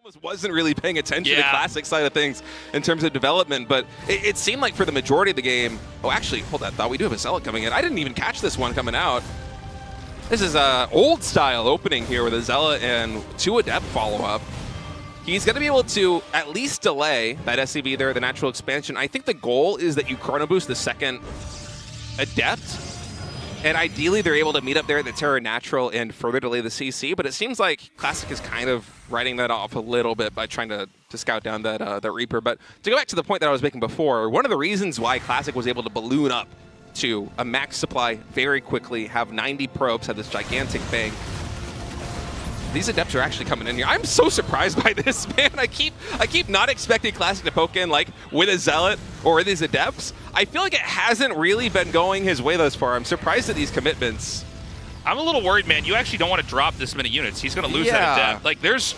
almost wasn't really paying attention to the Classic side of things in terms of development, but it seemed like for the majority of the game. Oh, actually, hold that thought. We do have a Zealot coming in. I didn't even catch this one coming out. This is a old style opening here with a Zealot and 2 Adept follow-up. He's going to be able to at least delay that SCV there, the natural expansion. I think the goal is that you chrono boost the second Adept, and ideally they're able to meet up there at the Terra Natural and further delay the CC, but it seems like Classic is kind of writing that off a little bit by trying to scout down that Reaper. But to go back to the point that I was making before, one of the reasons why Classic was able to balloon up to a max supply very quickly, have 90 probes, have this gigantic bank. These Adepts are actually coming in here. I'm so surprised by this, man. I keep not expecting Classic to poke in like with a Zealot or with these Adepts. I feel like it hasn't really been going his way thus far. I'm surprised at these commitments. I'm a little worried, man. You actually don't want to drop this many units. He's going to lose that Adept. Like, there's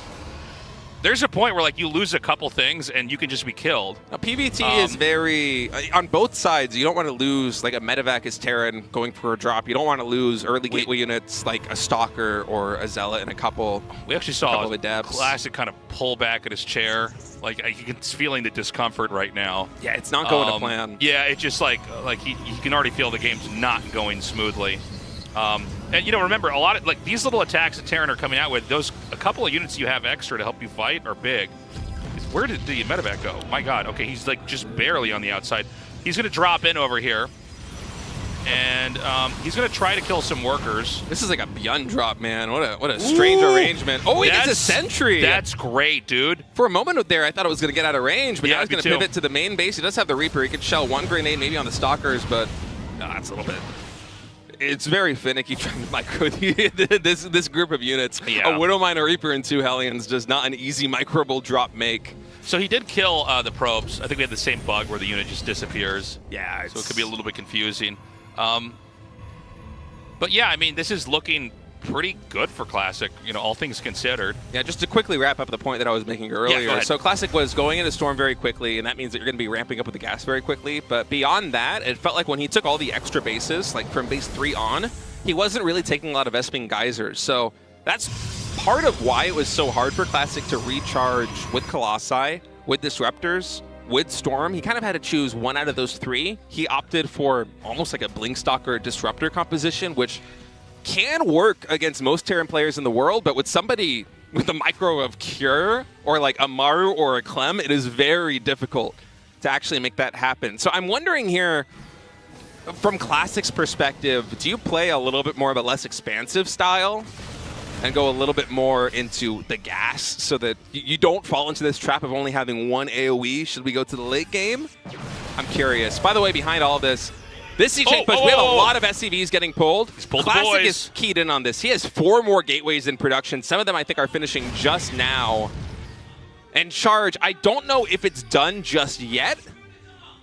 a point where like you lose a couple things and you can just be killed. Now, PvT is very on both sides. You don't want to lose like a Medevac is Terran going for a drop. You don't want to lose early gateway units like a Stalker or a Zealot and a couple. We actually saw of Adepts. Classic kind of pull back in his chair. Like he's feeling the discomfort right now. Yeah, it's not going to plan. Yeah, it's just like he can already feel the game's not going smoothly. And you know, remember, a lot of like these little attacks that Terran are coming out with, a couple of units you have extra to help you fight are big. Where did the Medevac go? My God. Okay, he's like just barely on the outside. He's going to drop in over here, and he's going to try to kill some workers. This is like a Beyond drop, man. What a strange arrangement. Oh, he gets a Sentry. That's great, dude. For a moment there, I thought it was going to get out of range, but now he's going to pivot to the main base. He does have the Reaper. He could shell one grenade maybe on the Stalkers, but that's a little bit. It's very finicky trying to micro this group of units. Yeah. A Widowmine, a Reaper, and 2 Hellions does not an easy microable drop make. So he did kill the probes. I think we had the same bug where the unit just disappears. Yeah. So it could be a little bit confusing. But yeah, I mean, this is looking pretty good for Classic, you know, all things considered. Yeah, just to quickly wrap up the point that I was making earlier. Yeah, go ahead. So Classic was going into Storm very quickly, and that means that you're going to be ramping up with the gas very quickly. But beyond that, it felt like when he took all the extra bases, like from base 3 on, he wasn't really taking a lot of Esping Geysers. So that's part of why it was so hard for Classic to recharge with Colossi, with Disruptors, with Storm. He kind of had to choose one out of those 3. He opted for almost like a Blinkstalker Disruptor composition, which can work against most Terran players in the world, but with somebody with a micro of Cure or like a Maru or a Clem, it is very difficult to actually make that happen. So I'm wondering here, from Classic's perspective, do you play a little bit more of a less expansive style and go a little bit more into the gas so that you don't fall into this trap of only having one AoE should we go to the late game? I'm curious. By the way, behind all this siege tank push, we have a lot of SCVs getting pulled. He's pulled Classic is keyed in on this. He has 4 more gateways in production. Some of them I think are finishing just now. And Charge, I don't know if it's done just yet.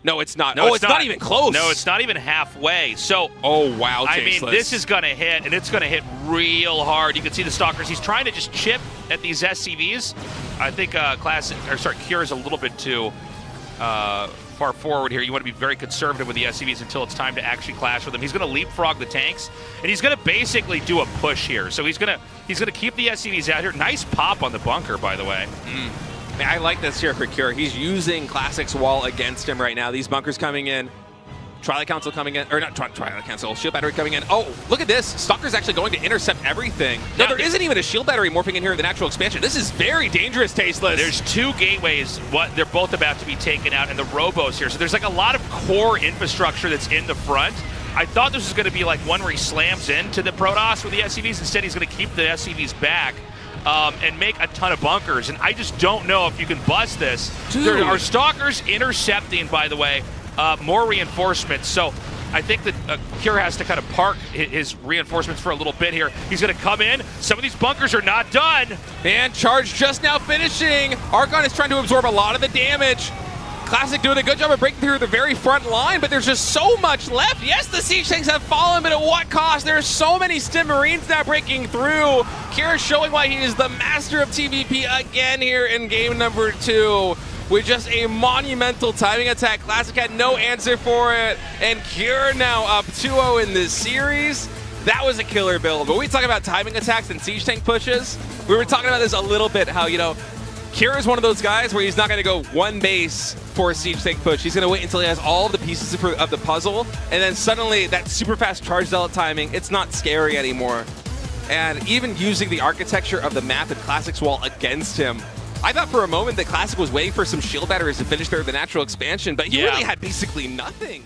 No, it's not. No, it's not even close. No, it's not even halfway. So, oh, wow, I mean, this is going to hit, and it's going to hit real hard. You can see the Stalkers. He's trying to just chip at these SCVs. I think Cure is a little bit too far forward here. You want to be very conservative with the SCVs until it's time to actually clash with them. He's going to leapfrog the tanks, and he's going to basically do a push here. So he's going to keep the SCVs out here. Nice pop on the bunker, by the way. I like this here for Cure. He's using Classic's wall against him right now. These bunkers coming in. Twilight Council coming in, or not Twilight Council, Shield Battery coming in. Oh, look at this. Stalker's actually going to intercept everything. No, there isn't even a Shield Battery morphing in here in the natural expansion. This is very dangerous, Tasteless. There's 2 gateways. They're both about to be taken out, and the Robos here. So there's like a lot of core infrastructure that's in the front. I thought this was going to be like one where he slams into the Protoss with the SCVs. Instead, he's going to keep the SCVs back. And make a ton of bunkers, and I just don't know if you can bust this. Dude. There are Stalkers intercepting, by the way, more reinforcements, so I think that Cure has to kind of park his reinforcements for a little bit here. He's going to come in. Some of these bunkers are not done. And Charge just now finishing. Archon is trying to absorb a lot of the damage. Classic doing a good job of breaking through the very front line, but there's just so much left. Yes, the siege tanks have fallen, but at what cost? There are so many Stim Marines now breaking through. Kira showing why he is the master of TVP again here in game number 2. With just a monumental timing attack. Classic had no answer for it, and Cure now up 2-0 in this series. That was a killer build. But we talk about timing attacks and siege tank pushes. We were talking about this a little bit, how, you know, Kira is one of those guys where he's not going to go one base for a siege tank push. He's going to wait until he has all the pieces of the puzzle, and then suddenly that super fast charge zealot timing, it's not scary anymore. And even using the architecture of the map and Classic's wall against him, I thought for a moment that Classic was waiting for some shield batteries to finish the natural expansion, but he really had basically nothing.